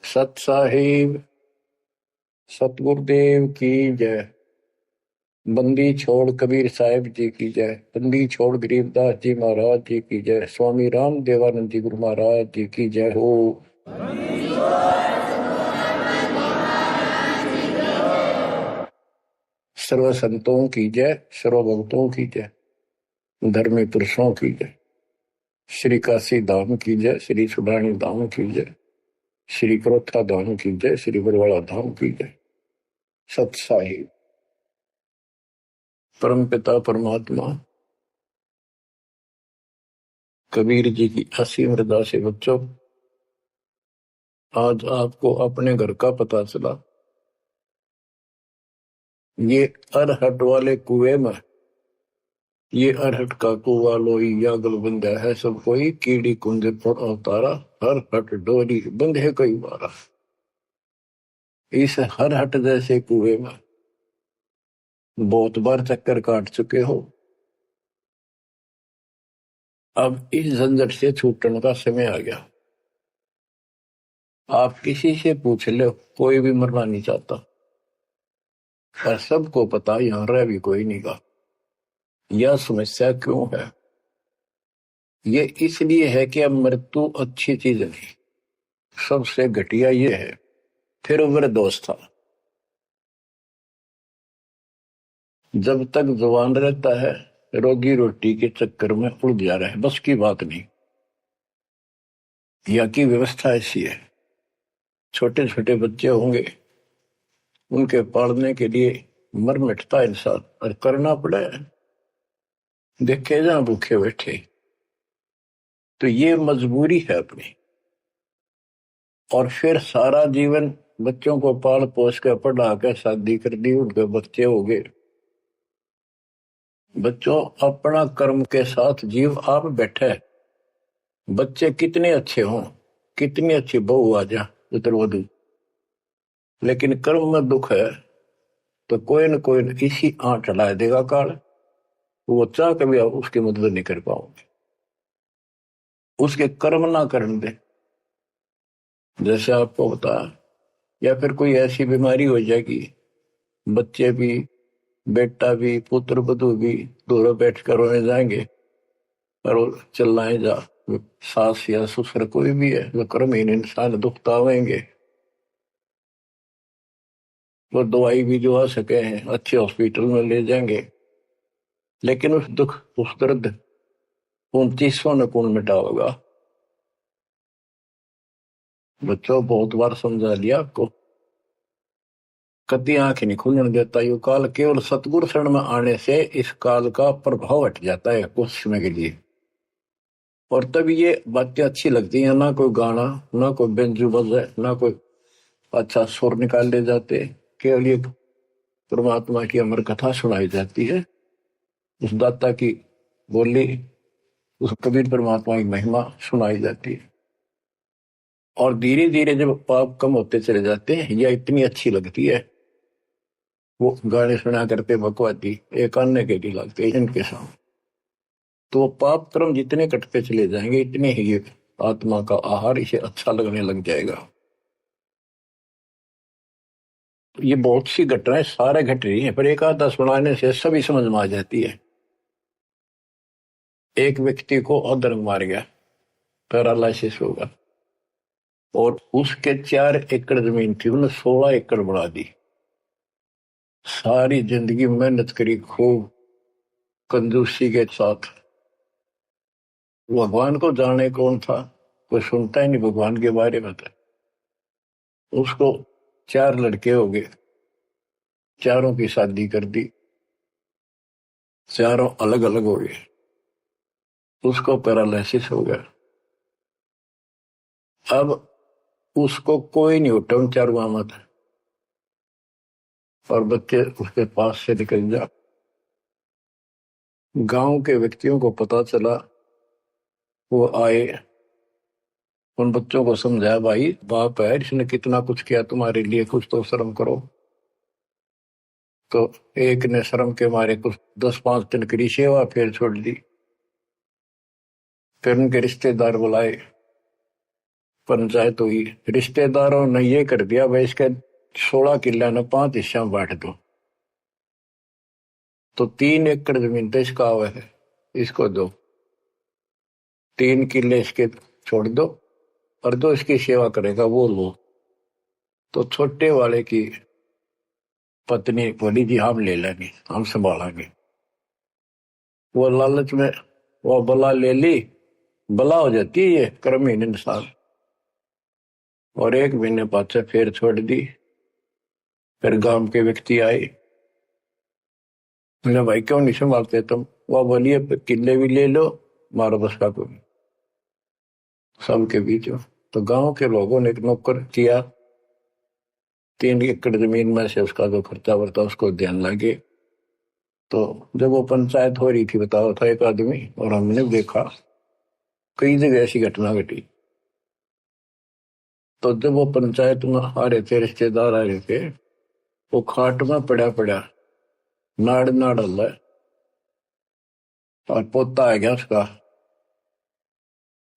सत साहिब सतगुरुदेव की जय। बंदी छोड़ कबीर साहिब जी की जय। बंदी छोड़ गरीबदास जी महाराज जी की जय। स्वामी राम देवानंद जी गुरु महाराज जी की जय हो। सर्व संतों की जय, सर्व भक्तों की जय, धर्मी पुरुषों की जय। श्री काशी धाम की जय, श्री सुडानी धाम की जय, श्री क्रोथा धाम की जय, श्री बरवाड़ा धाम की जय। सत साहिब परम पिता परमात्मा कबीर जी की असीम हृदय से बच्चों, आज आपको अपने घर का पता चला। ये अरहट वाले कुएं में, ये अरहट का कुआ लोई या गलबंदा है सब कोई, कीड़ी कुंज पर अवतारा, हर हट डोरी बंधे कई बारा। इस हर हट जैसे कुएं में बहुत बार चक्कर काट चुके हो। अब इस झंझट से छूटने का समय आ गया। आप किसी से पूछ लो, कोई भी मरना नहीं चाहता, पर सबको पता यहां रह भी कोई नहीं का। यह समस्या क्यों है? ये इसलिए है कि अब मृत्यु अच्छी चीज नहीं, सबसे घटिया ये है। फिर उम्र दोस्त था, जब तक जवान रहता है रोगी रोटी के चक्कर में उलझा रहा है, बस की बात नहीं। यहाँ की व्यवस्था ऐसी है, छोटे छोटे बच्चे होंगे, उनके पालने के लिए मर मिटता इंसान और करना पड़े। देखे जहां भूखे बैठे, तो ये मजबूरी है अपनी। और फिर सारा जीवन बच्चों को पाल पोस कर पढ़ा कर शादी कर दी, उनके बच्चे हो गए। बच्चों, अपना कर्म के साथ जीव आप बैठे। बच्चे कितने अच्छे हों, कितनी अच्छी बहू आ जा पुत्रवधू, लेकिन कर्म में दुख है तो कोई न कोई इसी आंट ला देगा काल। वो चाह कभी आप उसकी मदद नहीं कर पाओगे, उसके कर्म ना करने दे। जैसे आपको बता, या फिर कोई ऐसी बीमारी हो जाएगी, बच्चे भी, बेटा भी, पुत्र वधू भी दोनों बैठ कर रोने जाएंगे और चिल्लाए जा। सास या ससुर कोई भी है, जो कर्महीन इंसान दुखता होंगे, वो दवाई भी जो आ सके हैं अच्छे हॉस्पिटल में ले जाएंगे, लेकिन उस दुख उस दर्द 29 ने कौन मिटाओगा? बच्चों, बहुत बार समझा लिया आपको, कति आंख नहीं खुलने देता। यू काल केवल सतगुरु शरण में आने से इस काल का प्रभाव हट जाता है कुछ समय के लिए, और तब ये बातें अच्छी लगती हैं। ना कोई गाना, ना कोई बेंजू बजे, ना कोई अच्छा सुर निकाल ले जाते, केवल ये परमात्मा की अमर कथा सुनाई जाती है, उस दाता की बोली, उस कबीर परमात्मा की महिमा सुनाई जाती है। और धीरे धीरे जब पाप कम होते चले जाते हैं, यह इतनी अच्छी लगती है। वो गाने सुना करते भगवती एक अन्य के लिए लगते इनके सामने, तो पाप कर्म जितने कटते चले जाएंगे, इतने ही ये आत्मा का आहार इसे अच्छा लगने लग जाएगा। ये बहुत सी घटनाएं सारे घट रही हैं, पर एक आधा सुनाने से सभी समझ में आ जाती है। एक व्यक्ति को अधर्म मार गया, पैरालिसिस होगा, और उसके 4 एकड़ जमीन थी, उन्हें 16 एकड़ बढ़ा दी। सारी जिंदगी मेहनत करी खूब कंजूसी के साथ। भगवान को जाने कौन था, कोई सुनता ही नहीं भगवान के बारे में। था उसको 4 लड़के हो गए, चारों की शादी कर दी, चारों अलग अलग हो गए, उसको पैरालिसिस हो गया। अब उसको कोई नहीं उठा उन चारों में, और बच्चे उसके पास से निकल जा। गांव के व्यक्तियों को पता चला, वो आए, उन बच्चों को समझाया, भाई बाप है, इसने कितना कुछ किया तुम्हारे लिए, कुछ तो शर्म करो। तो एक ने शर्म के मारे कुछ 10-5 दिन की सेवा फिर छोड़ दी। फिर उनके रिश्तेदार बुलाए, पंचायत हुई, रिश्तेदारों ने ये कर दिया भाई इसके 16 किले ने 5 हिस्सा में बांट दो। तो 3 एकड़ जमीन तो इसका हुआ है, इसको दो, 3 किले इसके छोड़ दो, और जो इसकी सेवा करेगा वो लो। तो छोटे वाले की पत्नी बोली जी हम ले लेंगे, हम संभालेंगे। वो लालच में वो बला ले ली, बला हो जाती है ये कर्महीन इंसान, और 1 महीने पाछे फिर छोड़ दी। फिर गांव के व्यक्ति आए, बोले भाई क्यों नहीं संभालते तुम? वो बोलिए किले भी ले लो, मारो बस का कोई सबके बीच में। तो गांव के लोगों ने एक नौकर किया, 3 एकड़ जमीन में से उसका जो खर्चा वर्ता उसको ध्यान लगे। तो जब वो पंचायत हो रही थी, बताओ था एक आदमी, और हमने देखा कई जगह ऐसी घटना घटी। तो जब वो पंचायत में आ रहे थे, रिश्तेदार आ रहे थे, वो खाट में पड़ा पड़ा नाड़ नाड़ हल्ला, और पोता आ गया उसका।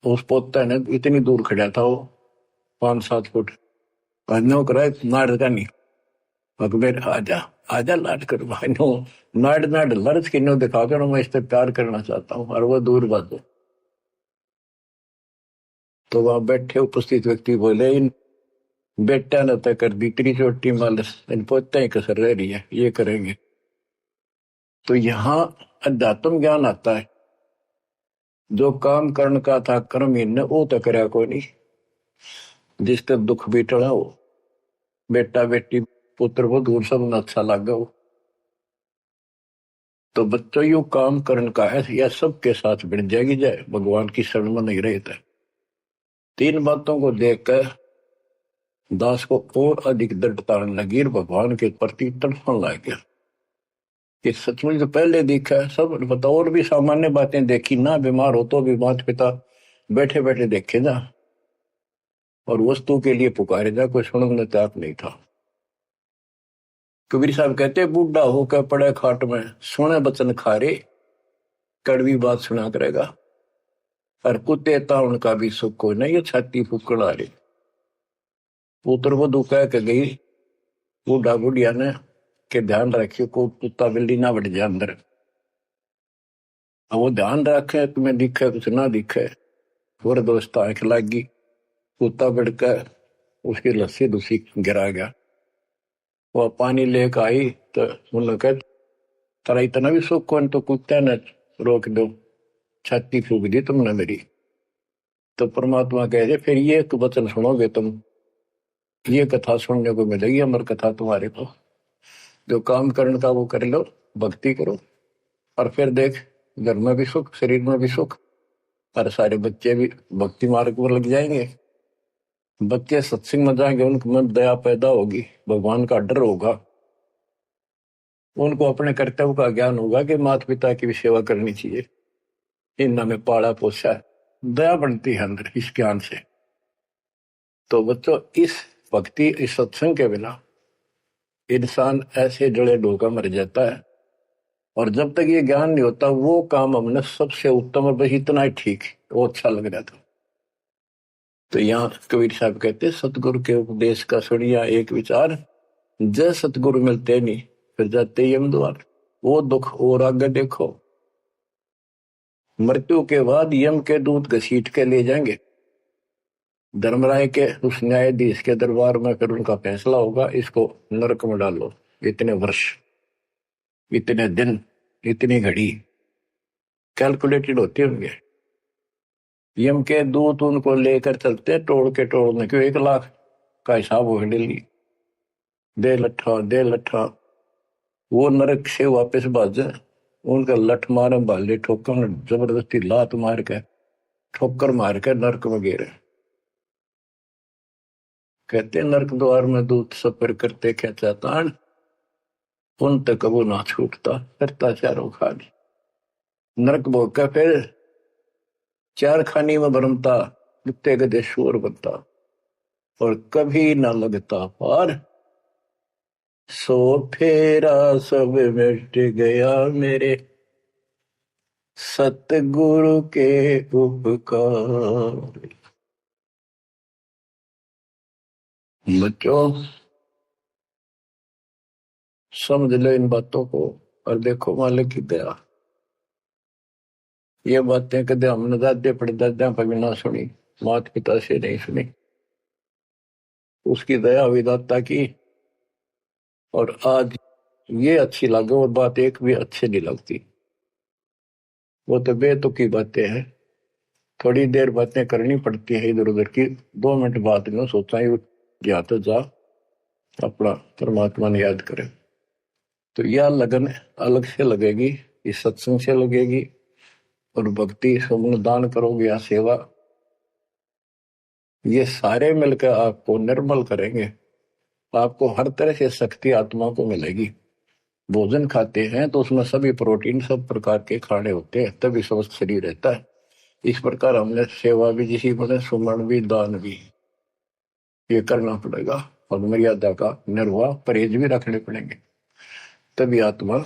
उस पोता ने इतनी दूर खड़ा था वो, 5-7 फुट, कहने करा नाड़ का नहीं, अकबर आजा आजा लाट कर भाई नो, नाड़ नाड़ लड़च किन्नो दिखा कर मैं इससे प्यार करना चाहता हूँ, और वो दूर बात। तो वहां बैठे उपस्थित व्यक्ति बोले इन बेटा ने तय कर दी इतनी छोटी मालस, इन पोते ही कसर रह रही है, ये करेंगे। तो यहाँ अध्यात्म ज्ञान आता है। जो काम करने का था कर्म ने वो तो करया को नहीं, जिसका दुख भी टला हो, बेटा बेटी पुत्र वो दूर सब न अच्छा लगा हो। तो बच्चों यू काम करने का है, यह सबके साथ बन जाएगी जाए, भगवान की शरण में नहीं रहता। 3 बातों को देखकर दास को और अधिक दृढ़ता लगी और भगवान के प्रति तड़पने लग गया। ये सचमुच तो पहले देखा है सब पता, और भी सामान्य बातें देखी ना, बीमार हो तो भी माता पिता बैठे बैठे देखे जा, और वस्तु के लिए पुकारे जा, कोई सुनने तक नहीं था। कबीर साहब कहते बूढ़ा होकर पड़े खाट में, सुने बचन खारे, कड़वी बात सुना करेगा, और कुत्ते ताउन का भी सुख को नहीं, ये छाती फूकड़ आ रही। पुत्र वो दुखा के गई बूढ़ा बुढ़िया ने के ध्यान रखियो को कुत्ता बिल्ली ना बढ़ जाए अंदर। अब वो ध्यान रखे तुम्हें दिखे कुछ ना दिखे, और दोस्त आंख लागी, कुत्ता बढ़कर उसकी लस्सी दूसी गिरा गया। वो पानी लेकर आई तो उन्होंने कहा तेरा इतना भी सुख कौन, तो कुत्ते ने रोक दो, छाती फूक दी तुमने मेरी। तो परमात्मा कहे फिर ये एक वचन सुनोगे तुम, ये कथा सुनने को मिलेगी अमर कथा तुम्हारे को। जो काम करने का वो कर लो, भक्ति करो, और फिर देख घर में भी सुख, शरीर में भी सुख, और सारे बच्चे भी भक्ति मार्ग पर लग जाएंगे। बच्चे सत्संग में जाएंगे, उनके मन दया पैदा होगी, भगवान का डर होगा, उनको अपने कर्तव्य का ज्ञान होगा कि माता पिता की भी सेवा करनी चाहिए, इन्होंने में पाला पोसा है, दया बनती है अंदर इस ज्ञान से। तो बच्चों इस भक्ति इस सत्संग के बिना इंसान ऐसे जड़े डोका मर जाता है, और जब तक ये ज्ञान नहीं होता वो काम हमने सबसे उत्तम और बस इतना ही ठीक वो अच्छा लग रहा था। तो यहाँ कबीर साहब कहते सतगुरु के उपदेश का सुनिया एक विचार, जय सतगुरु मिलते नहीं फिर जाते यम द्वार। वो दुख और आगे देखो, मृत्यु के बाद यम के दूत घसीट के ले जाएंगे धर्मराय के उस न्यायाधीश के दरबार में, फिर उनका फैसला होगा इसको नरक में डालो, इतने वर्ष, इतने दिन, इतनी घड़ी कैलकुलेटेड होते होंगे। यम के दूत उनको लेकर चलते तोड़ के तोड़ने क्यों, 1 लाख का हिसाब हो डेली, दे लट्ठा दे लट्ठा। वो नरक से वापस भाजे, उनका लठ मारे भाले ठोकर, जबरदस्ती लात मार के ठोकर मार के नरक में गिरे। कहते नरक द्वार में दूत सफर करते क्या चाहतान, उन तक वो ना छूटता करता चारों खानी। नरक भोग का फिर 4 खानी में भरमता, कुत्ते गधे शोर बनता, और कभी ना लगता पार। सो फेरा सब मिट गया मेरे सतगुरु के उपकार। बच्चों समझ लो इन बातों को और देखो मालिक की दया। ये बातें कदे हमने दादे परदादा पर भी ना सुनी, माता पिता से नहीं सुनी। उसकी दया विदाता की, और आज ये अच्छी लगे और बात एक भी अच्छी नहीं लगती। वो तो बेतुकी बातें हैं, थोड़ी देर बातें करनी पड़ती है इधर उधर की, 2 मिनट बाद में सोचा ही या तो जा अपना परमात्मा ने याद करे। तो यह लगन अलग से लगेगी, इस सत्संग से लगेगी, और भक्ति सुमन दान करोगे या सेवा, ये सारे मिलकर आपको निर्मल करेंगे। आपको हर तरह से शक्ति आत्मा को मिलेगी। भोजन खाते हैं तो उसमें सभी प्रोटीन सब प्रकार के खाने होते हैं, तभी स्वस्थ शरीर रहता है। इस प्रकार हमने सेवा भी जिसी बने, सुमन भी, दान भी, ये करना पड़ेगा, और मर्यादा का निर्वाह परहेज भी रखने पड़ेंगे, तभी आत्मा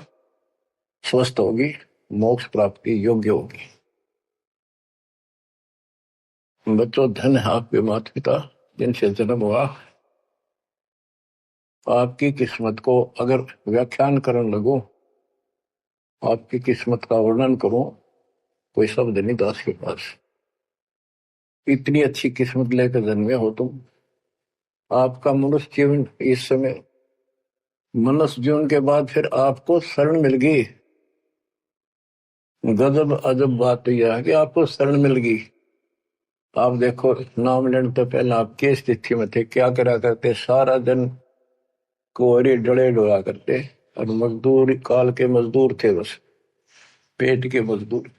स्वस्थ होगी, मोक्ष प्राप्ति योग्य होगी। बच्चों धन है आपके माता पिता जिनसे जन्म हुआ। आपकी किस्मत को अगर व्याख्यान करने लगो, आपकी किस्मत का वर्णन करो, कोई शब्द नहीं दास के पास। इतनी अच्छी किस्मत लेकर जन्मे हो तुम। आपका मनुष्य जीवन इस समय, मनुष्य जीवन के बाद फिर आपको शरण मिल गई। गजब अजब बात यह है कि आपको शरण मिल गई। आप देखो नाम लेने तो पहले आप किस स्थिति में थे, क्या करा करते, सारा दिन कोहरे डले डोला करते, और मजदूर काल के मजदूर थे, बस पेट के मजदूर,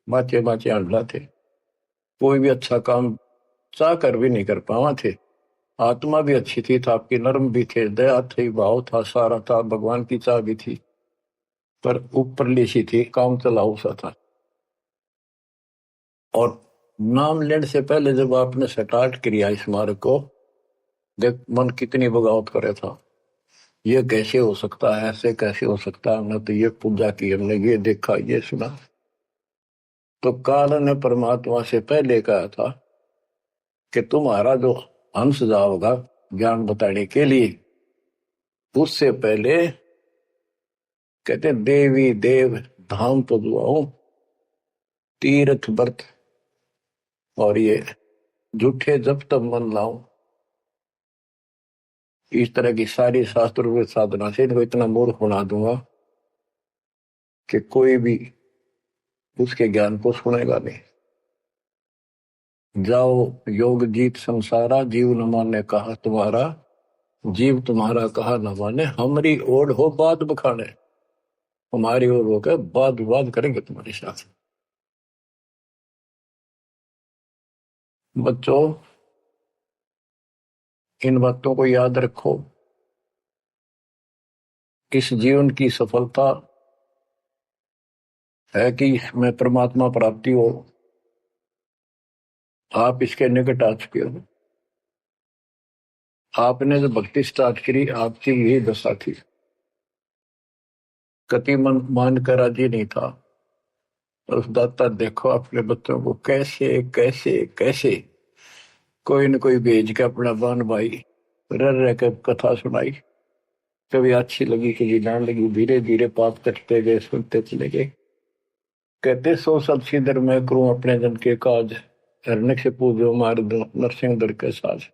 बाचे बाचे अंडा थे। कोई भी अच्छा काम चाह कर भी नहीं कर पावा थे। आत्मा भी अच्छी थी, था आपकी नर्म भी थे, दया थी, भाव था, सारा था, भगवान की चाह भी थी, पर ऊपरली सी थी, काम चलाऊ सा था। और नाम लेने से पहले जब आपने स्टार्ट किया इस मार्ग को, देख मन कितनी बगावत करे था। ये कैसे हो सकता है, ऐसे कैसे हो सकता है, हमने तो ये पूजा की, हमने ये देखा, ये सुना। तो काल ने परमात्मा से पहले कहा था कि तुम्हारा जो हंस जाओगा ज्ञान बताने के लिए, उससे पहले कहते देवी देव धाम तो दुआओ, तीर्थ व्रत और ये झूठे जब तब मन लाओ। इस तरह की सारी शास्त्र साधना से इनको इतना मूर्ख बना दूंगा कि कोई भी उसके ज्ञान को सुनेगा नहीं। जाओ योग जीत संसारा, जीव न माने कहा तुम्हारा, जीव तुम्हारा कहा न माने, हमारी ओर हो बात बखाने, हमारी ओर होकर बात विवाद करेंगे तुम्हारे साथ। बच्चों इन बातों को याद रखो। इस जीवन की सफलता है कि इसमें परमात्मा प्राप्ति हो। आप इसके निकट आ चुके हो। आपने जो भक्ति स्टार्ट करी, आपकी यही दशा थी। कति मन मान कर राजी नहीं था। उस दाता देखो अपने बच्चों को कैसे कैसे कैसे कोई न कोई भेज के अपना बान भाई रह कर कथा सुनाई। कभी अच्छी लगी, कभी ना लगी, धीरे धीरे पाप कटते गए, सुनते चले गए। कहते सो सब सिदर मैं करूं अपने जन के काज, हरने से पूजो मार दो नरसिंह दर के साज।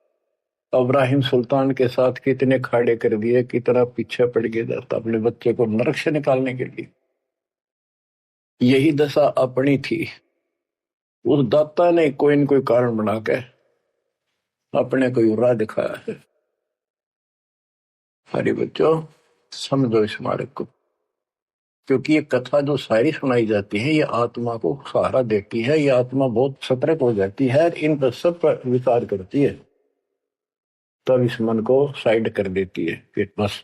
इब्राहिम सुल्तान के साथ कितने खाड़े कर दिए, कितना पीछे पड़ गया जाता अपने बच्चे को नरक से निकालने के लिए। यही दशा अपनी थी। उस दाता ने कोई न कोई कारण बना के अपने को राह दिखाया है। हरी बच्चों समझो इस मार्ग को, क्योंकि ये कथा जो सारी सुनाई जाती है, ये आत्मा को सहारा देती है। ये आत्मा बहुत सतर्क हो जाती है, इन पर सब पर विचार करती है, तब इस मन को साइड कर देती है कि बस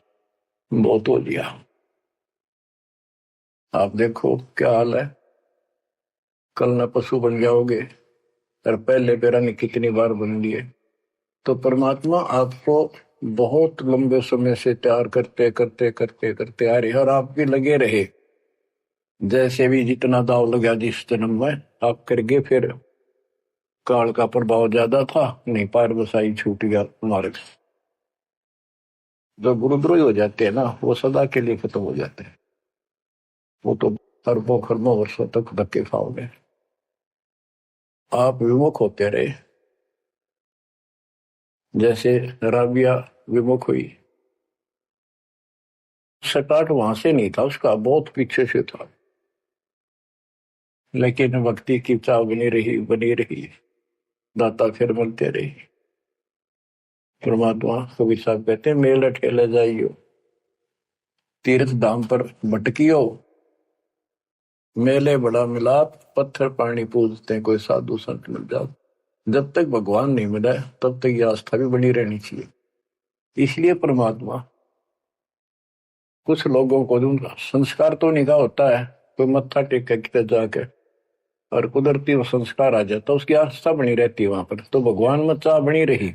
बहुत हो लिया। आप देखो क्या हाल है, कल न पशु बन जाओगे, और पहले पेरा ने कितनी बार बन लिए। तो परमात्मा आपको बहुत लंबे समय से तैयार करते करते करते करते आ रहे, और आप भी लगे रहे। जैसे भी जितना दाव लगा जिस जन्म में आप करके, फिर काल का प्रभाव ज्यादा था, नहीं पार बसाई छूट गया मार्ग। जो गुरुद्रोही हो जाते हैं ना, वो सदा के लिए खत्म हो जाते हैं। वो तो अरबों खरबों वर्षों तक धक्के खाओगे। आप विमुख होते रहे, जैसे राबिया विमुख हुई। स्टार्ट वहां से नहीं था उसका, बहुत पीछे से था, लेकिन भक्ति की चाह बनी रही बनी रही। दाता फिर मिलते रही। परमात्मा कबीर साहब कहते हैं, मेल ठेले जाइयो, तीर्थ धाम पर भटकियो, मेले बड़ा मिलाप, पत्थर पानी पूजते कोई साधु संत मिल जाओ। जब तक भगवान नहीं मिला तब तक ये आस्था भी बनी रहनी चाहिए। इसलिए परमात्मा कुछ लोगों को दूंगा, संस्कार तो निगाह होता है, कोई मत्था टेक के कितने जाके और कुदरती वो संस्कार आ जाता, उसकी आस्था बनी रहती है वहां पर, तो भगवान में चाह बनी रही।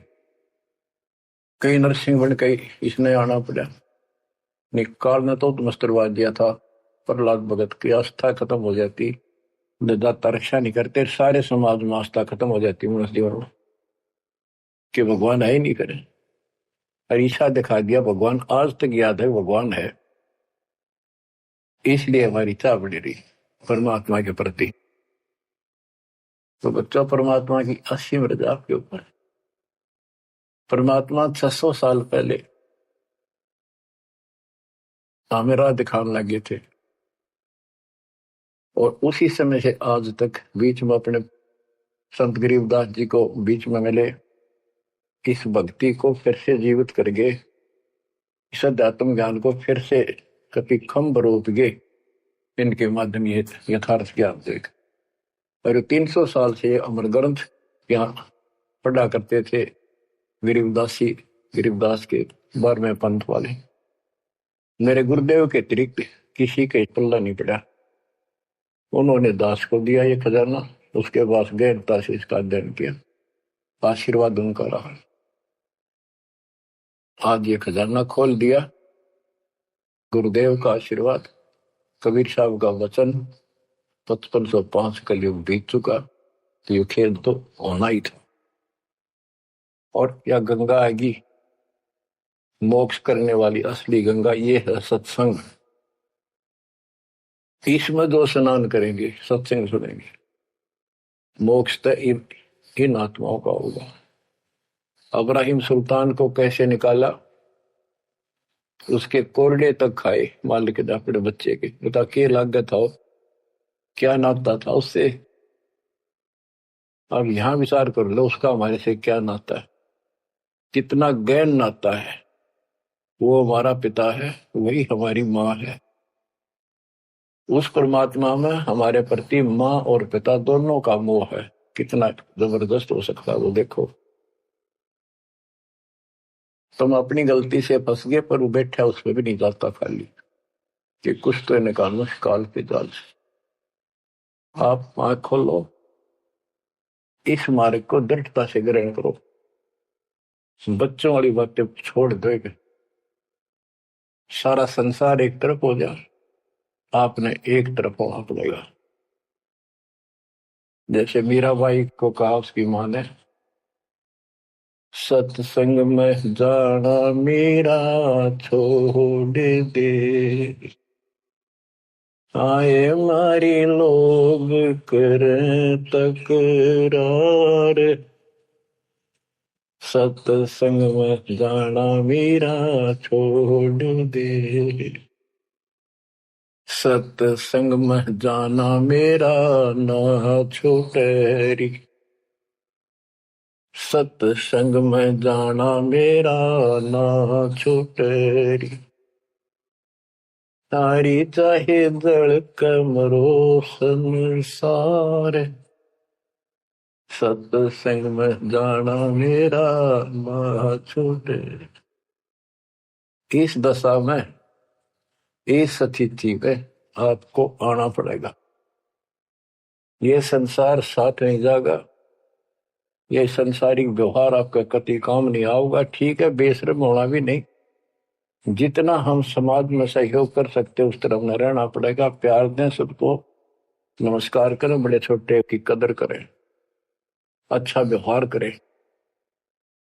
कई नरसिंह बन के इसने आना पड़ा, निकाल ने तो मस्टरवा दिया था। प्रहलाद भगत की आस्था खत्म हो जाती, दाता रक्षा नहीं करते, सारे समाज में आस्था खत्म हो जाती मनुष्य जीवन में, कि भगवान है ही नहीं करे। अरीसा दिखा दिया भगवान, आज तक याद है भगवान है। इसलिए हमारी चाह बनी रही परमात्मा के प्रति। तो बच्चा, परमात्मा की असीम रजा आपके ऊपर। परमात्मा 600 साल पहले हमें राह दिखाने लगे थे, और उसी समय से आज तक बीच में अपने संत गरीबदास जी को बीच में मिले, इस भक्ति को फिर से जीवित कर गए, इस अध्यात्म ज्ञान को फिर से कभी खम्भ रोप गए। इनके माध्यम ये यथार्थ ज्ञान देख, और 300 साल से अमर ग्रंथ यहाँ पढ़ा करते थे गरीबदासी, गरीबदास के 12वें पंथ वाले। मेरे गुरुदेव के अतिरिक्त किसी के पल्ला नहीं पड़ा। उन्होंने दास को दिया ये खजाना, उसके बाद गहनता से इसका अध्ययन किया, आशीर्वाद उनका रहा। आज ये खजाना खोल दिया, गुरुदेव का आशीर्वाद, कबीर साहब का वचन, 5505 कलयुग बीत चुका, तो ये खेल तो होना ही था। और क्या गंगा आएगी, मोक्ष करने वाली असली गंगा ये है सत्संग। इसमें जो स्नान करेंगे, सत्संग सुनेंगे, मोक्ष तो इन आत्माओं का होगा। अब्राहिम सुल्तान को कैसे निकाला, उसके कोरडे तक खाए मालिक ने अपने बच्चे के, बता के लागत हो, क्या नाता था उससे। अब यहां विचार कर लो, उसका हमारे से क्या नाता है, कितना गहन नाता है। वो हमारा पिता है, वही हमारी माँ है। उस परमात्मा में हमारे प्रति माँ और पिता दोनों का मोह है, कितना जबरदस्त हो सकता है वो देखो। तुम अपनी गलती से फंस गए, पर वो बैठा उसमें भी नहीं जाता खाली, कि कुछ तो निकालो काल के जाल से। आप आंख खोलो, इस मार्ग को दृढ़ता से ग्रहण करो, बच्चों वाली बातें छोड़ दो। सारा संसार एक तरफ हो जाए, आपने एक तरफ होना पड़ेगा। जैसे मीराबाई को कहा उसकी मां ने, सत्संग में जाना मेरा छोड़ दे, आए मारी लोग कर तकरार, सत्संग में जाना मेरा छोड़ दे, सत्संग में जाना मेरा ना छूटे, सत्संग में जाना मेरा ना छूटे, तारी चाहे जल कमरो संसार, सत्संग में जाना मेरा ना छूटे। इस दशा में, इस स्थिति में आपको आना पड़ेगा। ये संसार साथ नहीं जाएगा, ये संसारिक व्यवहार आपका कति काम नहीं आऊगा। ठीक है, बेशर्म होना भी नहीं, जितना हम समाज में सहयोग कर सकते उस तरफ में रहना पड़ेगा। प्यार दें सबको, नमस्कार करें, बड़े छोटे की कदर करें, अच्छा व्यवहार करें,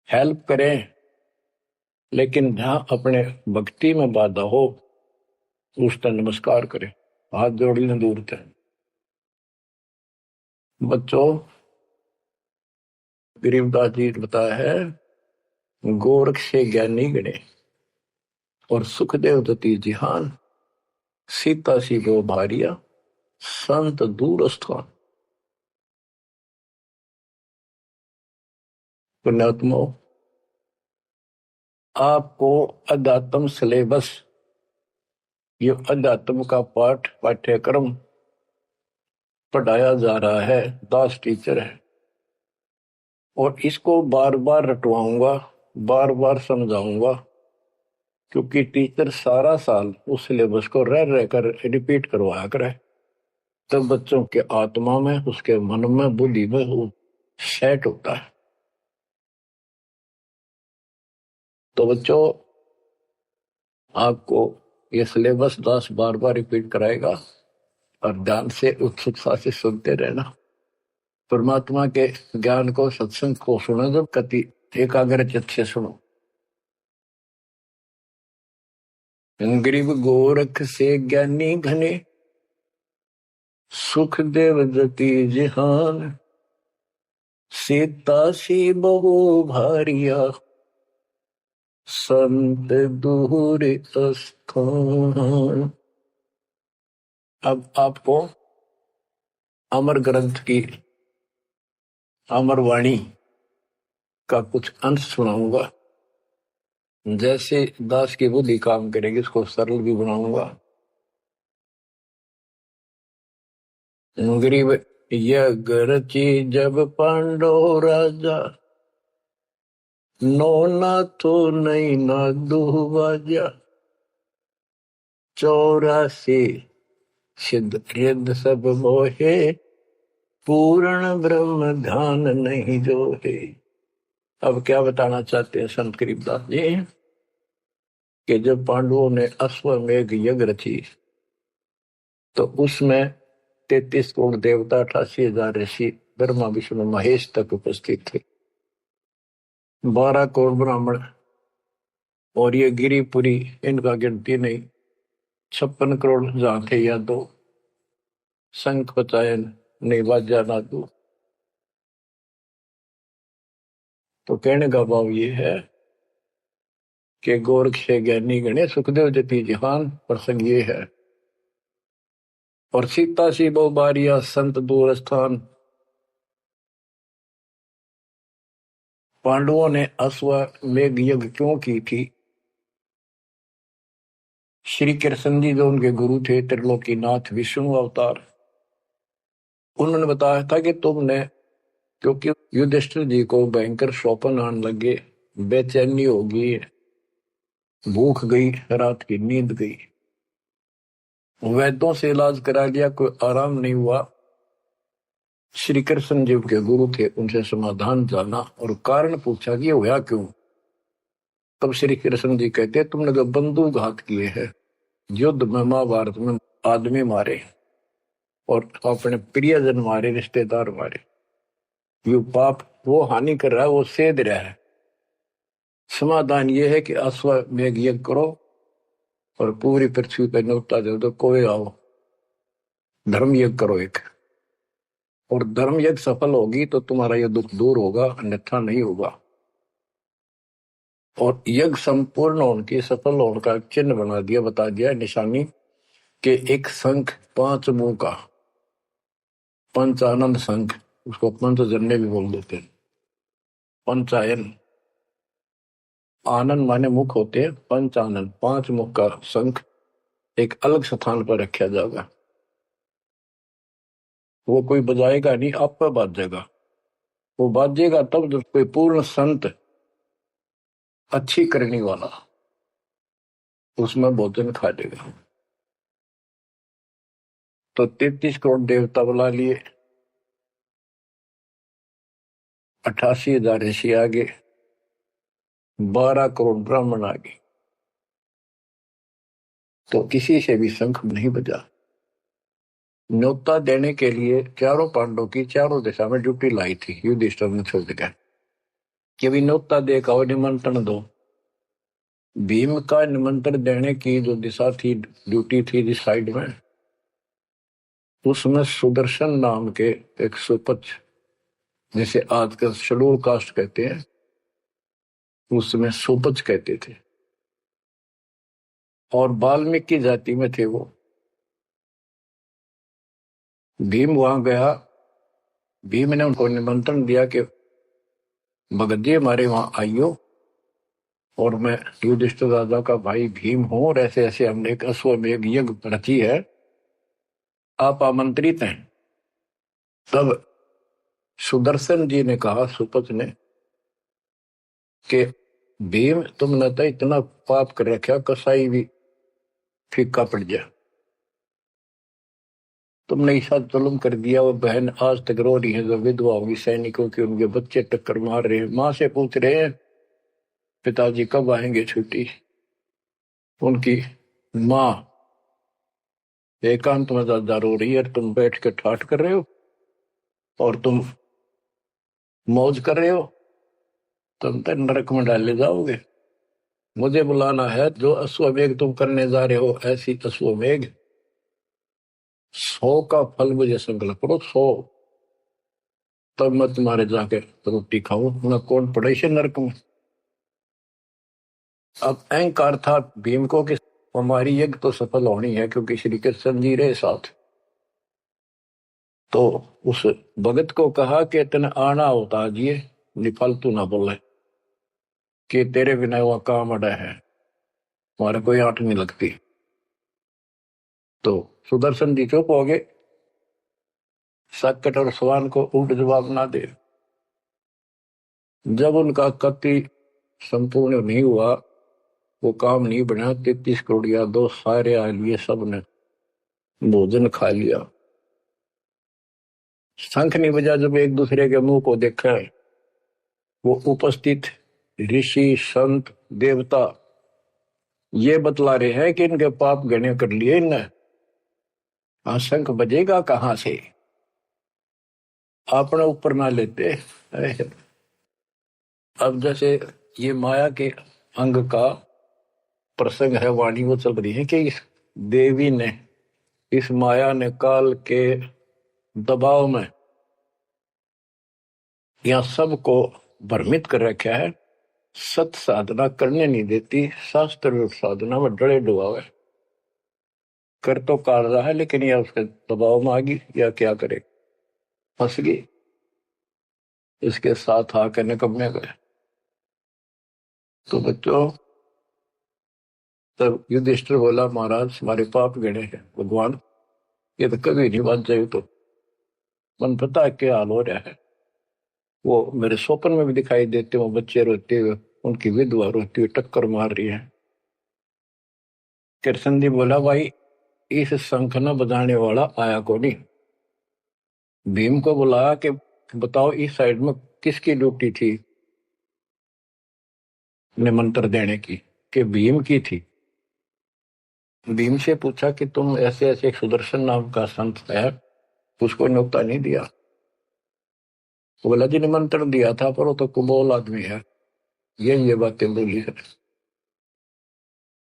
हेल्प करें, लेकिन जहां अपने भक्ति में बाधा हो उसका नमस्कार करे, हाथ जोड़ लें दूर तक। बच्चों, गरीबदास जी ने बताया है, गोरख से ज्ञानी गणे और सुखदेव दती जिहान, सीता सी गो भारिया संत दूर स्थान। पुण्यात्मा, आपको अध्यात्म सिलेबस, ये अध्यात्म का पाठ्यक्रम पढ़ाया जा रहा है, दास टीचर है, और इसको बार बार रटवाऊंगा, बार बार समझाऊंगा, क्योंकि टीचर सारा साल उस सिलेबस को रह रहकर रिपीट करवाया करे, तब बच्चों के आत्मा में, उसके मन में, बुद्धि में वो सेट होता है। तो बच्चों, आपको ये सिलेबस दास बार बार रिपीट कराएगा और ध्यान से उत्सुकता से सुनते रहना। परमात्मा के ज्ञान को, सत्संग को सुनो जब कति एकाग्र चित्त से सुनो। गरीब गोरख से ज्ञानी घने, सुख देव जति जिहान, सीता सी बहु भारिया संत दूर स्थान। अब आपको अमर ग्रंथ की अमर वाणी का कुछ अंश सुनाऊंगा। जैसे दास की बुद्धि काम करेगी, इसको सरल भी बनाऊंगा। गरीब यज्ञ रची जब पांडव राजा, नो ना तो नहीं ना दुबाजा, 84 सिद्ध रिद्ध सब मोहे, पूर्ण ब्रह्म ध्यान नहीं जो है। अब क्या बताना चाहते हैं संत गरीबदास जी, कि जब पांडवों ने अश्वमेघ यज्ञ रची तो उसमें 33 करोड़ देवता, 88,000 ऋषि, ब्रह्मा विष्णु महेश तक उपस्थित थे, 12 करोड़ ब्राह्मण, और ये गिरिपुरी, इनका गिनती नहीं, 56 करोड़ जहां थे या दो, शंख पचायन नहीं बाजा ना दो। तो कहने का भाव ये है कि गोरख से ज्ञानी गणे, सुखदेव जति जिहान, प्रसंग ये है। और सीता सी बहु बारिया संत दूर स्थान। पांडवों ने अश्वमेघ यज्ञ क्यों की थी? श्री कृष्ण जी जो उनके गुरु थे, त्रिलोकीनाथ विष्णु अवतार, उन्होंने बताया था कि तुमने, क्योंकि युधिष्ठिर जी को भयंकर स्वप्न आने लगे, बेचैनी होगी, भूख गई, रात की नींद गई, वैद्यों से इलाज करा लिया, कोई आराम नहीं हुआ। श्री कृष्ण जी के गुरु थे, उनसे समाधान जाना और कारण पूछा कि हुआ क्यों। तब श्री कृष्ण जी कहते, तुमने जो बंदूक घात किए हैं, युद्ध में, महाभारत में आदमी मारे और अपने प्रियजन मारे, रिश्तेदार मारे, ये पाप वो हानि कर रहा है, वो सेध रहा है। समाधान ये है कि अश्वमेघ यज्ञ करो और पूरी पृथ्वी पर न्योता दे दो, कोई आओ, धर्म यज्ञ करो एक, और धर्म यज्ञ सफल होगी तो तुम्हारा यह दुख दूर होगा, अन्यथा नहीं होगा। और यज्ञ संपूर्ण होने की, सफल होने का चिन्ह बना दिया, बता दिया निशानी, कि एक शंख 5 मुंह का, पंचानंद शंख, उसको पंचजन्य भी बोल देते हैं, पंचायन, आनंद माने मुख होते हैं, पंचानंद 5 मुख का शंख एक अलग स्थान पर रखा जाएगा। वो कोई बजाएगा नहीं, आप पर बाजेगा। वो बाजेगा तब जब कोई पूर्ण संत, अच्छी करने वाला उसमें भोजन खा लेगा। तो 33 करोड़ देवता बुला लिए, 88,000 ऋषि आगे, 12 करोड़ ब्राह्मण आगे, तो किसी से भी शंख नहीं बजा। न्योता देने के लिए चारों पांडवों की चारों दिशा में ड्यूटी लाई थी युधिष्ठिर ने छोड़ दिया कि भी न्योता दे का निमंत्रण दो। भीम का निमंत्रण देने की जो दिशा थी, ड्यूटी थी जिस साइड में, उसमें सुदर्शन नाम के एक सुपच, जिसे आजकल शेड्यूल कास्ट कहते हैं, उसमें सुपच कहते थे, और वाल्मीकि जाति में थे वो। भीम वहां गया। भीम ने उनको निमंत्रण दिया कि भगत जी हमारे वहां आइयो, और मैं युधिष्ठिर राजा का भाई भीम हूं, और ऐसे ऐसे हमने एक अश्वमेध यज्ञ रची है, आप आमंत्रित हैं। तब सुदर्शन जी ने कहा, सुपच ने, कि भीम तुमने तो इतना पाप कर रखा, कसाई भी फीका पड़ गया, तुमने ऐसा जुल्म कर दिया। वो बहन आज तक रो रही है, जो विधवा होगी सैनिकों की, उनके बच्चे टक्कर मार रहे हैं, माँ से पूछ रहे हैं पिताजी कब आएंगे छुट्टी। उनकी माँ एकांत में ज्यादा रो रही है, तुम बैठ के ठाठ कर रहे हो और तुम मौज कर रहे हो, तुम तो नरक में डाले जाओगे। मुझे बुलाना है, जो अश्वमेघ तुम करने जा रहे हो, ऐसी अश्वमेघ 100 का फल मुझे संकल्प करो, 100, तब मैं तुम्हारे जाके रोटी खाऊं, मैं कौन पड़े से नरक में। अब अहंकार था भीम को कि हमारी यज्ञ तो सफल होनी है, क्योंकि श्री कृष्ण जी रहे साथ। तो उस भगत को कहा कि तेने आना होता जी, निफालतू ना बोले कि तेरे बिना वह काम अड़ा है, हमारे कोई आंट नहीं लगती। तो सुदर्शन जी चुप हो गए, सकट और स्वान को उल्ट जवाब ना दे। जब उनका कति संपूर्ण नहीं हुआ, वो काम नहीं बना, 33 करोड़िया दो सारे आ लिए, सबने भोजन खा लिया, शंख नहीं बजा। जब एक दूसरे के मुंह को देखा, वो उपस्थित ऋषि संत देवता ये बतला रहे हैं कि इनके पाप गणे कर लिए इनने। शंख बजेगा कहां से, अपने ऊपर ना लेते। अब जैसे ये माया के अंग का प्रसंग है, वाणी वो चल रही है कि इस देवी ने, इस माया ने काल के दबाव में यह सबको भ्रमित कर रखा है, सत साधना करने नहीं देती, शास्त्र साधना में डरे डुबावे, कर तो काट रहा है, लेकिन यह उसके दबाव में आ गई, या क्या करे, फंस गई, इसके साथ आकर निकम्मे गए। तो बच्चों, तब युधिष्ठिर बोला, महाराज हमारे पाप गिने हैं, भगवान ये तो कभी नहीं बात जाए। तो मन पता है क्या हाल हो रहा है, वो मेरे स्वप्न में भी दिखाई देते, वो बच्चे रोते हुए, उनकी विधवा रोती हुई टक्कर मार रही है। कृष्ण जी बोला, भाई इस शंख न बजाने वाला आया को नहीं। भीम को बुलाया कि बताओ इस साइड में किसकी ड्यूटी थी निमंत्रण देने की, कि भीम की थी। भीम से पूछा कि तुम ऐसे ऐसे, सुदर्शन नाम का संत है, उसको न्योता नहीं दिया। वो बोला, जी निमंत्रण दिया था, पर वो तो कुबोल आदमी है, ये बातें बोली है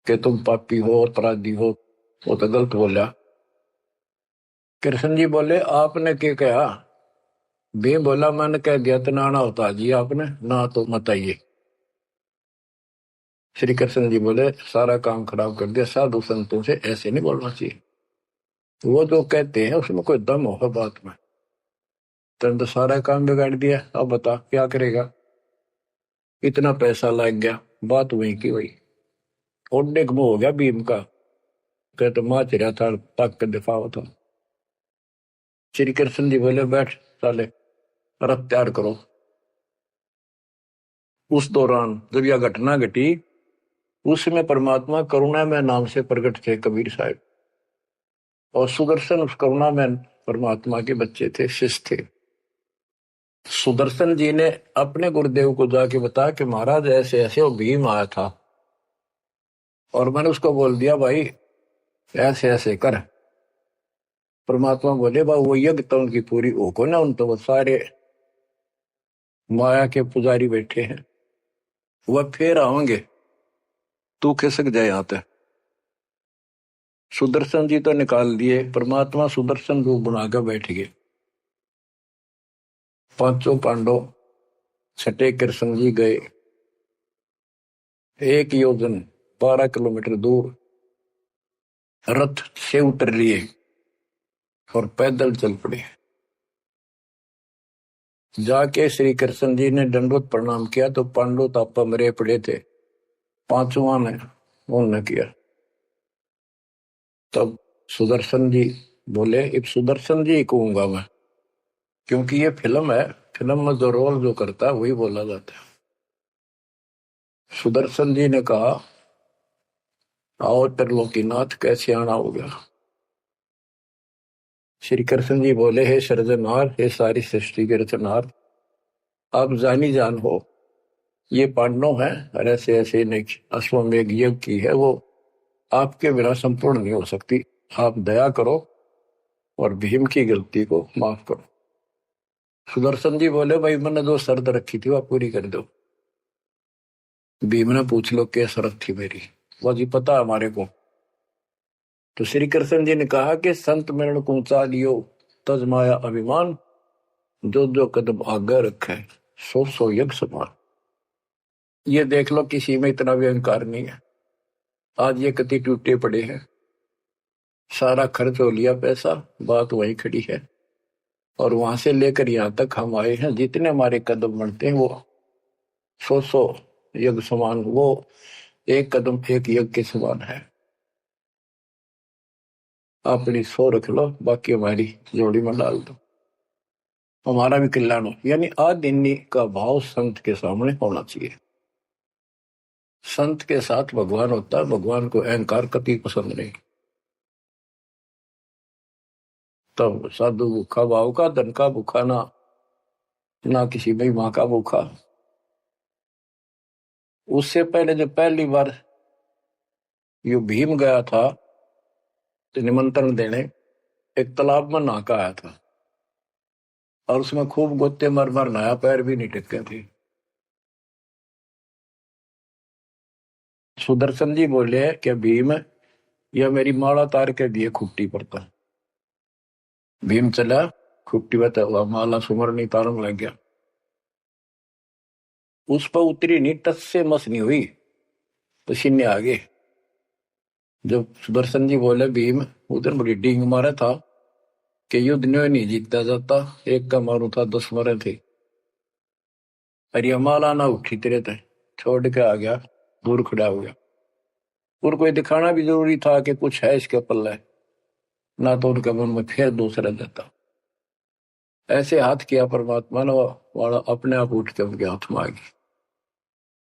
कि तुम पापी हो, अपराधी हो, वो तो गलत बोला। कृष्ण जी बोले, आपने क्या कहा। भीम बोला, मैंने कह दिया तो नाना होता जी, आपने ना तो मत आइए। श्री कृष्ण जी बोले, सारा काम खराब कर दिया, साधु संतों से ऐसे नहीं बोलना चाहिए, वो जो कहते हैं उसमें कोई दम होगा बात में। तुम तो सारा काम बिगाड़ दिया, अब बता क्या करेगा, इतना पैसा लग गया, बात वही की वही। ओडे को हो गया भीम का, कह तो माच रहा था, तक के दिफा था। श्री कृष्ण जी बोले, बैठ साले, रथ तैयार करो। उस दौरान जब यह घटना घटी, उसमें परमात्मा करुणा में नाम से प्रकट थे कबीर साहब, और सुदर्शन उस करुणा में परमात्मा के बच्चे थे, शिष्य थे। सुदर्शन जी ने अपने गुरुदेव को जाके बताया कि महाराज ऐसे ऐसे वो भीम आया था, और मैंने उसको बोल दिया भाई ऐसे ऐसे कर। परमात्मा बोले, भाई वो यज्ञ तो उनकी पूरी हो को ना, उन तो वो सारे माया के पुजारी बैठे हैं, वह फिर आओगे, तू खिसक जाए यहाँ पे। सुदर्शन जी तो निकाल दिए, परमात्मा सुदर्शन रूप बना कर बैठ गए। पांचों पांडव छठे कृष्ण जी गए, 1 योजन 12 किलोमीटर दूर रथ से उतर लिए और पैदल चल पड़े। जाके श्री कृष्ण जी ने दंडवत प्रणाम किया तो पांडव तापा मरे पड़े थे, पांचवा ने उन्होंने किया। तब सुदर्शन जी बोले, एक सुदर्शन जी कहूंगा मैं, क्योंकि ये फिल्म है, फिल्म में जो रोल जो करता है वही बोला जाता है। सुदर्शन जी ने कहा, आओ त्रिलोकीनाथ, कैसे आना हो गया। श्री कृष्ण जी बोले, हे सृजनहार, हे सारी सृष्टि के रचनहार, आप जानी जान हो, ये पांडव है और ऐसे ऐसे अश्वमेघ यज्ञ की है, वो आपके बिना संपूर्ण नहीं हो सकती। आप दया करो और भीम की गलती को माफ करो। सुदर्शन जी बोले, भाई मैंने जो शर्त रखी थी वह पूरी कर दो। भीम ने पूछ लो क्या शर्त थी मेरी, वो जी पता है हमारे को। तो श्री कृष्ण जी ने कहा कि संत मरण को ऊंचा लियो तज माया अभिमान, जो जो कदम आगे रखे 100 यज्ञ समान। ये देख लो किसी में इतना भी अहंकार नहीं है। आज ये कति टूटे पड़े हैं, सारा खर्च हो लिया पैसा, बात वहीं खड़ी है। और वहां से लेकर यहाँ तक हम आए हैं, जितने हमारे कदम बढ़ते हैं वो 100 यज्ञ समान, वो एक कदम एक यज्ञ के समान है। अपनी 100 रख लो, बाकी हमारी जोड़ी में डाल दो, हमारा भी कल्याण हो। यानी आदिन्नी का भाव संत के सामने होना चाहिए। संत के साथ भगवान होता है, भगवान को अहंकार कति पसंद नहीं। तब साधु भूखा भाव का, धन का भूखा ना, ना किसी में माँ का भूखा। उससे पहले जब पहली बार यो भीम गया था तो निमंत्रण देने, एक तालाब में नहा का आया था और उसमें खूब गोते मर मर नहाया, पैर भी नहीं टिके थे। सुदर्शन जी बोले, क्या भीम यह मेरी माला तार के दिए खुट्टी पर था। भीम चला, खुट्टी पर हुआ माला सुमरनी तारम लग गया, उस पर उतरी नहीं, टस से मस नहीं हुई, पसीने आ गए। जब सुदर्शन जी बोले, भीम उधर बड़ी डींग मारा था कि युद्ध नहीं जीता जाता, एक का मारू था 10 मरे थे, अरे माला ना उठी तेरे थे, छोड़ के आ गया, दूर खड़ा हो गया। और कोई दिखाना भी जरूरी था कि कुछ है इसके पल्ले, ना तो उनके मन में फिर दूसरा देता। ऐसे हाथ किया परमात्मा ने, वाला अपने आप उठ के उनके हाथ में आ गई।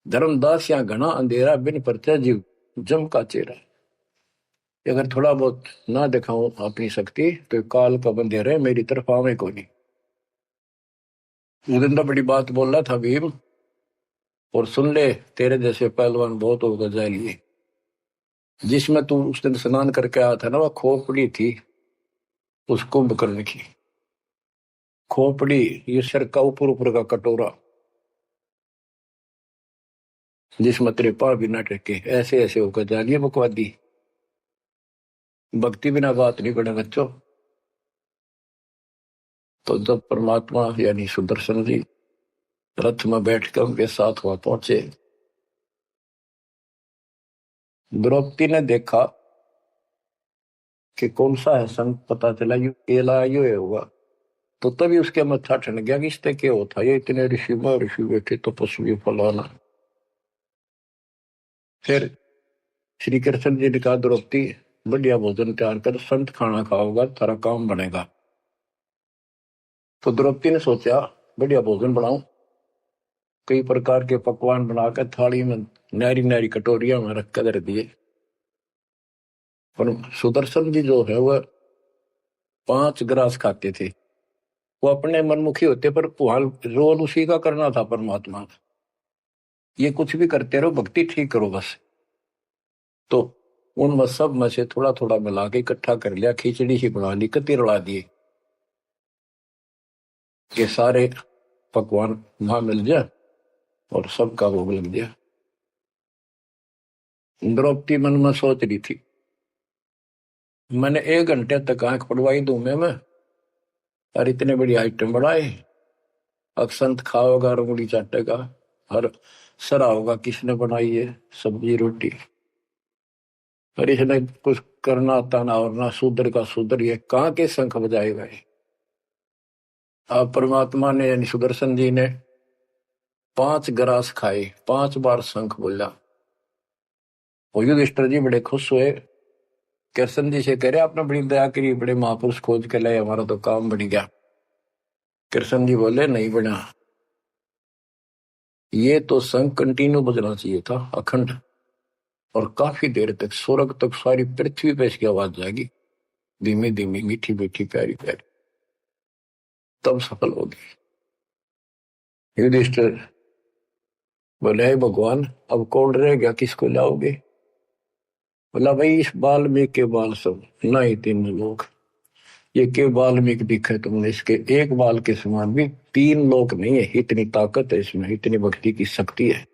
धर्मदास या घना अंधेरा, बिन परचा जीव जम का चेहरा। अगर थोड़ा बहुत ना दिखाऊं अपनी शक्ति तो काल का बंधेरे मेरी तरफ आवे को नहीं। उदिन तो बड़ी बात बोल रहा था भीम, और सुन ले, तेरे जैसे पहलवान बहुत होगा जाए लिए। जिसमें तू उस दिन स्नान करके आया था ना, वह खोपड़ी थी उस कुंभकर्ण की। खोपड़ी ये सर का ऊपर ऊपर का कटोरा, जिसमें तेरे पांव भी ना टेके, ऐसे ऐसे होकर जा लिए बकवादी। भक्ति बिना बात नहीं बने बच्चों। तो जब परमात्मा यानी सुदर्शन जी रथ में बैठकर उनके साथ वहां पहुंचे, द्रौपदी ने देखा कि कौन सा है संत, पता चला यू केला यो होगा। तो तभी उसके मत्था ठन गया कि इससे क्या होता, ये इतने ऋषि में ऋषि बैठे तपस्वी फलाना। फिर श्री कृष्ण जी ने कहा, द्रौपदी बढ़िया भोजन तैयार कर, संत खाना खाओगा थारा काम बनेगा। तो द्रौपदी ने सोचा बढ़िया भोजन बनाऊं, कई प्रकार के पकवान बनाकर थाली में नारी नारी कटोरिया में रख कर दिए। पर सुदर्शन जी जो है वह 5 ग्रास खाते थे। वो अपने मनमुखी होते, पर रोल उसी का करना था परमात्मा का। ये कुछ भी करते रहो, भक्ति ठीक करो बस। तो उन सब में से थोड़ा थोड़ा मिला के इकट्ठा कर लिया, खिचड़ी ही बना ली, कति रला दिए कि सारे पकवान वहां मिल जाए और सबका भोग लग गया। द्रौपदी मन में सोच रही थी, मैंने 1 घंटे तक आंख पड़वाई दूं मैं और इतने बड़ी आइटम बढ़ाए। अब संत खाओगा, रंगुली चाटेगा, हर सरा होगा किसने बनाई है सब्जी रोटी। और इसने कुछ करना था ना, और ना शूद्र का शूद्र, ये कहाँ के शंख बजाएगा। अब परमात्मा ने यानी सुदर्शन जी ने 5 ग्रास खाए, 5 बार शंख बोला। और युधिष्ठिर जी बड़े खुश हुए, कृष्ण जी से कह रहे आपने बड़ी दया करी, बड़े महापुरुष खोज के लाए, हमारा तो काम बन गया। कृष्ण जी बोले नहीं बना, ये तो शंख कंटिन्यू बजना चाहिए था, अखंड, और काफी देर तक स्वर्ग तक सारी पृथ्वी पे इसकी आवाज जाएगी, धीमी धीमी मीठी मीठी प्यारी प्यारी, तब सफल होगी। युधिष्ठिर बोले हे भगवान, अब कौन रह गया, किसको लाओगे। बोला भाई इस वाल्मीकि के बाल सब ना ही 3 लोग, ये के वाल्मीकि दिखे तुमने, इसके एक बाल के समान भी 3 लोग नहीं है, इतनी ताकत है इसमें, इतनी भक्ति की शक्ति है।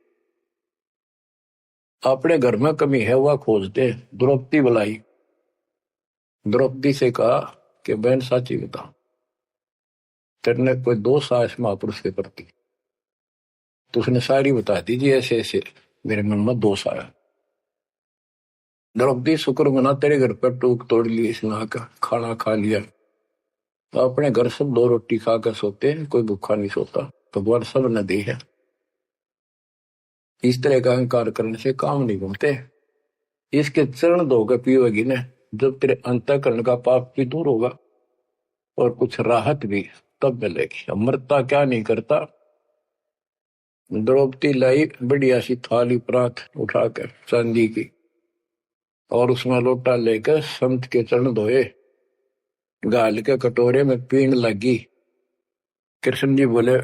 अपने घर में कमी है वह खोजते। द्रौपदी बुलाई, द्रौपदी से कहा कि बहन साची बता, तेरे कोई दोष आया इस महापुरुष के प्रति। तो उसने सारी बता दीजिए, ऐसे ऐसे मेरे मन में दोष आया। द्रौपदी शुक्र मना, तेरे घर पर टूक तोड़ ली, इसने का खाना खा लिया। तो अपने घर सब 2 रोटी खा कर सोते हैं, कोई भूखा नहीं सोता, भगवान सब न दी है। इस तरह का अहंकार करने से काम नहीं बनते। इसके चरण धोकर पियोगी ने, जब तेरे अंतःकरण का पाप भी दूर होगा और कुछ राहत भी तब मिलेगी। अमृता क्या नहीं करता। द्रौपदी लाई बढ़िया सी थाली परात उठाकर चांदी की, और उसमें लोटा लेकर संत के चरण धोए, गाल के कटोरे में पीण लगी। कृष्ण जी बोले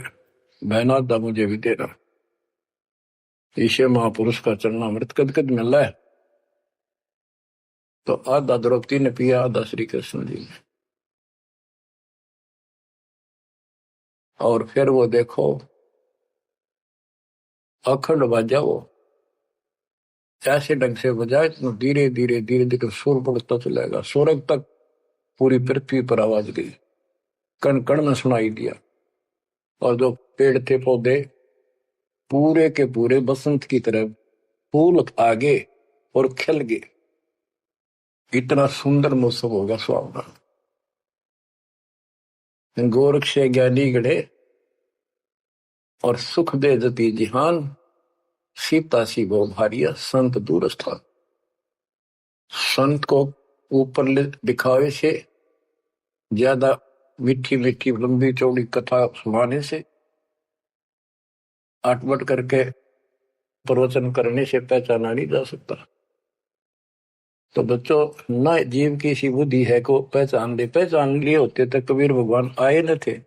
बहना था मुझे भी देना, ईशे महापुरुष का चरणामृत कद कद मिल रहा है। तो आधा द्रौपदी ने पिया, आधा श्री कृष्ण जी ने। और फिर वो देखो अखंड बाजा, वो ऐसे ढंग से बजाए तो धीरे धीरे धीरे धीरे सुर बढ़ता चलेगा, स्वर्ग तक पूरी पृथ्वी पर आवाज गई, कण कण में सुनाई दिया। और जो पेड़ थे पौधे पूरे के पूरे बसंत की तरह फूल आगे और खिल गए, इतना सुंदर मौसम होगा सुहावना। गोरख से ज्ञानी गढ़े और सुख दे जती जिहान, सीता सी वो भारिया संत दूर स्थान। संत को ऊपर दिखावे से ज्यादा मीठी मीठी लंबी चौड़ी कथा सुनाने से, आटमट करके प्रवचन करने से पहचाना नहीं जा सकता। तो बच्चों, न जीव की सी बुद्धि है को पहचान ले, पहचान लिए होते तो कबीर भगवान आए न थे,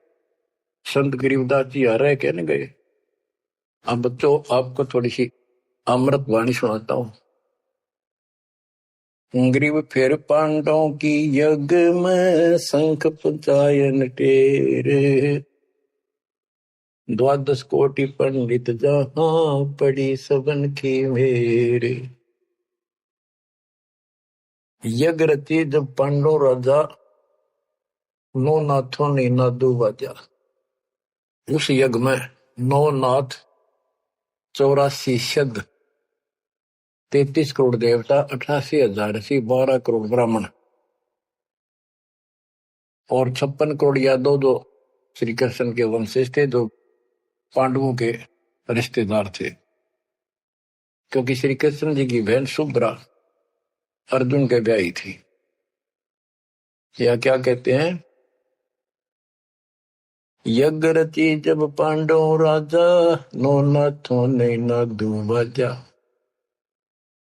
संत गरीबदास जी आ रहे कहने गए। अब बच्चों आपको थोड़ी सी अमृत वाणी सुनाता हूं। ग्रीव फिर पांडवों की यज्ञ में शंख पंचायन टेरे, 12 कोटि पंडित जहां पड़ी सबन की मेरे। यज्ञ रची जब पांडव राजा, नौ नाथों ने नादू बाजा। उस यज्ञ में 9 नाथ, 84 सिद्ध, 33 करोड़ देवता, 88,000 ऋषि, 12 करोड़ ब्राह्मण और 56 करोड़ यादव जो श्री कृष्ण के वंशज थे, जो पांडवों के रिश्तेदार थे। क्योंकि श्री कृष्ण जी की बहन सुभद्रा अर्जुन के ब्याही थी। या क्या कहते हैं, यज्ञ रची जब पांडव राजा, नौ नाथों ने नादू बाजा।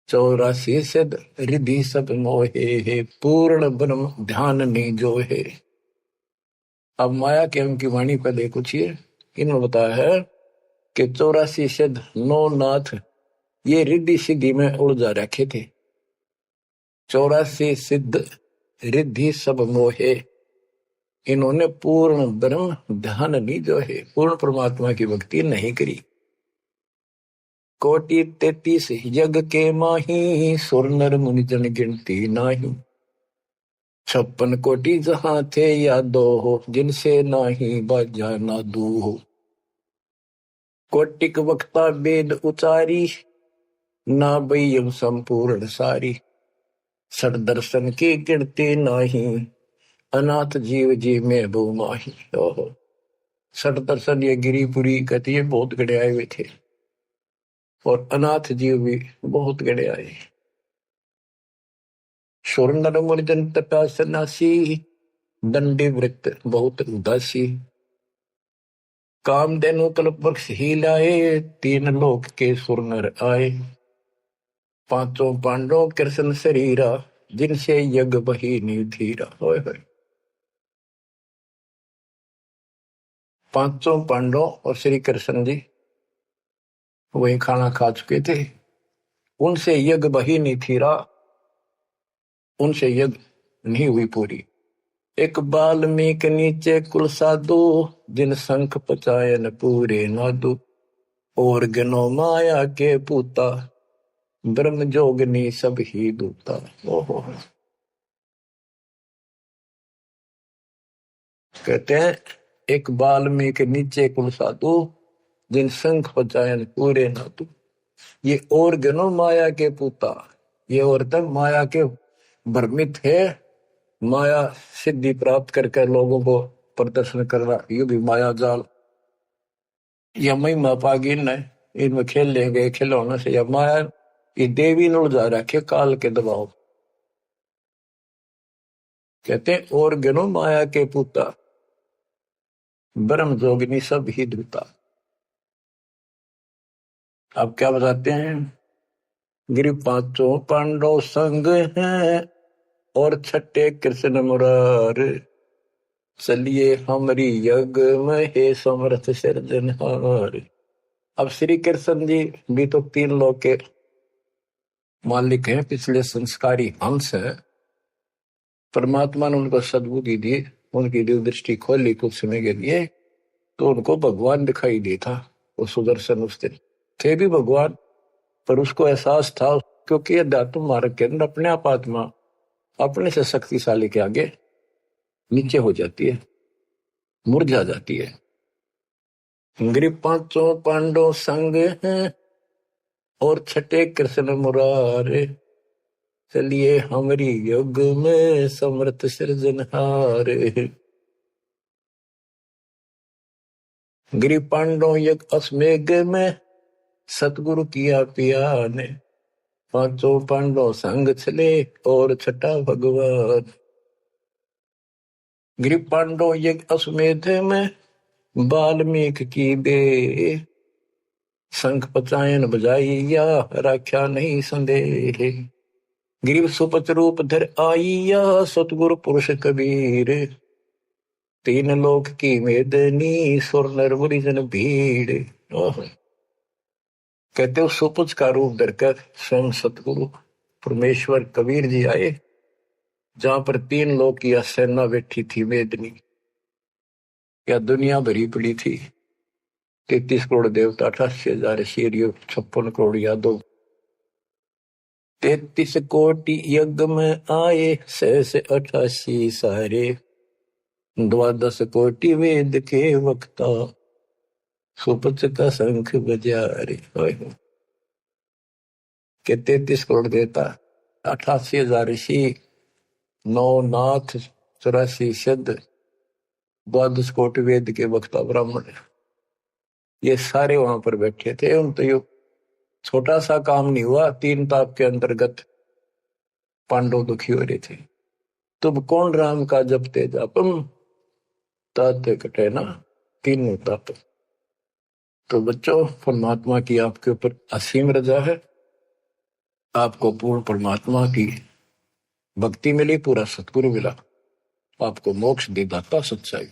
84 सिद्ध रिधि सब मोहे, पूर्ण ब्रह्म ध्यान नहीं जो है। अब माया के उनकी वाणी पर देखो, इन्होंने बताया है कि 84 सिद्ध 9 नाथ ये रिद्धि सिद्धि में उलझा रखे थे। 84 सिद्ध रिद्धि सब मोहे, इन्होंने पूर्ण ब्रह्म ध्यान नहीं जो है, पूर्ण परमात्मा की भक्ति नहीं करी। कोटि 33 यज्ञ के माही, सुर नर मुनि जन गिनती नाही। 56 कोटि जहां थे यादो हो, जिनसे नाही बाजा नादू हो। कोटिक वक्ता वेद उचारी, ना बयम संपूर्ण सारी। सठ दर्शन की गिनती नाही, अनाथ जीव जी में बो माही। ओहो, 60 दर्शन ये गिरिपुरी कहती है बहुत गड़े आए हुए थे, और अनाथ जीव भी बहुत गड़े आए। सुर नर मुनि जन तपा सन्यासी, दंडी वृत्त बहुत उदासी। कामधेनु कल्प वृक्ष ही लाए, 3 लोक के सुर नर आए। 5 पांडव कृष्ण शरीरा, जिनसे यज्ञ बही निधीरा। होय होय, 5 पांडव और श्री कृष्ण जी वही खाना खा चुके थे, उनसे यज्ञ बही नहीं थीरा, उनसे यज्ञ नहीं हुई पूरी। एक बाल्मीक नीचे कुल साधु, जिन शंख पचायन पूरे नादु। और गनो माया के पूता, ब्रह्म जोगनी सब ही दूता। ओहो, कहते हैं एक बाल्मीक नीचे कुल साधु, जिन शंख पचायन पूरे नादु। ये और गनो माया के पूता, ये और तक माया के भ्रमित है, माया सिद्धि प्राप्त करके लोगों को प्रदर्शन कर रहा, ये भी माया जाल। या महिमा पागी न इनमें खेल ले गए खिलौने से, या माया ये देवी न उलझा रखे काल के दबाव। कहते हैं और गनो माया के पूता, ब्रह्म जोगिनी सब ही दूता। अब क्या बताते हैं, गिरि 5 पांडव संग हैं, और 6 कृष्ण मुरार। चलिए हमारी यज्ञ में हे समर्थ सिरजनहार। अब श्री कृष्ण जी भी तो 3 लोक के मालिक हैं, पिछले संस्कारी हंस है। परमात्मा ने उनको सद्बुद्धि दी, उनकी दिव्य दृष्टि खोली कुछ समय के लिए, तो उनको भगवान दिखाई दिया था। वो सुदर्शन उस दिन थे भी भगवान, पर उसको एहसास था, क्योंकि अध्यात्म मार्ग के अंदर अपने आप आत्मा अपने से शक्तिशाली के आगे नीचे हो जाती है, मुरझा जाती है। गिरि 5 पांडव संग हैं, और 6 कृष्ण मुरारे। चलिए हमारी यज्ञ में समर्थ सृजनहार। गिरि पांडव यज्ञ अश्वमेघ में, सतगुरु किया पिया ने। 5 पांडव संग चले, और 6 भगवान। गिरि पांडव यज्ञ अश्वमेध में, बाल्मीक की बे। शंख पचायन बजाइया, राख्या नहीं संदेह। गिरिव सुपच रूप धर आइया, सतगुरु पुरुष कबीर। 3 लोक की मेदनी, सुर नर मुनि जन भीड़। कहते हो सुपच का रूप धरकर स्वयं सतगुरु परमेश्वर कबीर जी आए, जहां पर 3 लोक की सेना बैठी थी मेदनी। या दुनिया भरी पड़ी थी, 33 करोड़ देवता, 88,000 शीरियो, 56 करोड़ यादव। 33 कोटि यज्ञ में आए, 688 सारे। 12 कोटि वेद के वक्ता, सुपच का शंख बजा रे। के 33 करोड़ देवता, 88,000 ऋषि, 9 नाथ, 84 सिद्ध, 12 कोटि वेद के वक्ता ब्राह्मण, ये सारे वहां पर बैठे थे। उन तो यो छोटा सा काम नहीं हुआ, 3 ताप के अंतर्गत पांडव दुखी हो रहे थे। तुम कौन राम का जपते जापम, ताते कटे ना 3 ताप। तो बच्चों, परमात्मा की आपके ऊपर असीम रजा है, आपको पूर्ण परमात्मा की भक्ति मिली, पूरा सतगुरु मिला, आपको मोक्ष दे दाता सच्चाई।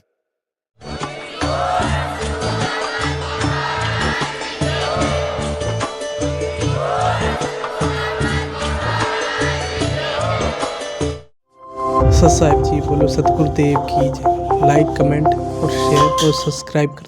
सत साहिब जी बोलो, सतगुरुदेव की जय। लाइक कमेंट और शेयर और सब्सक्राइब कर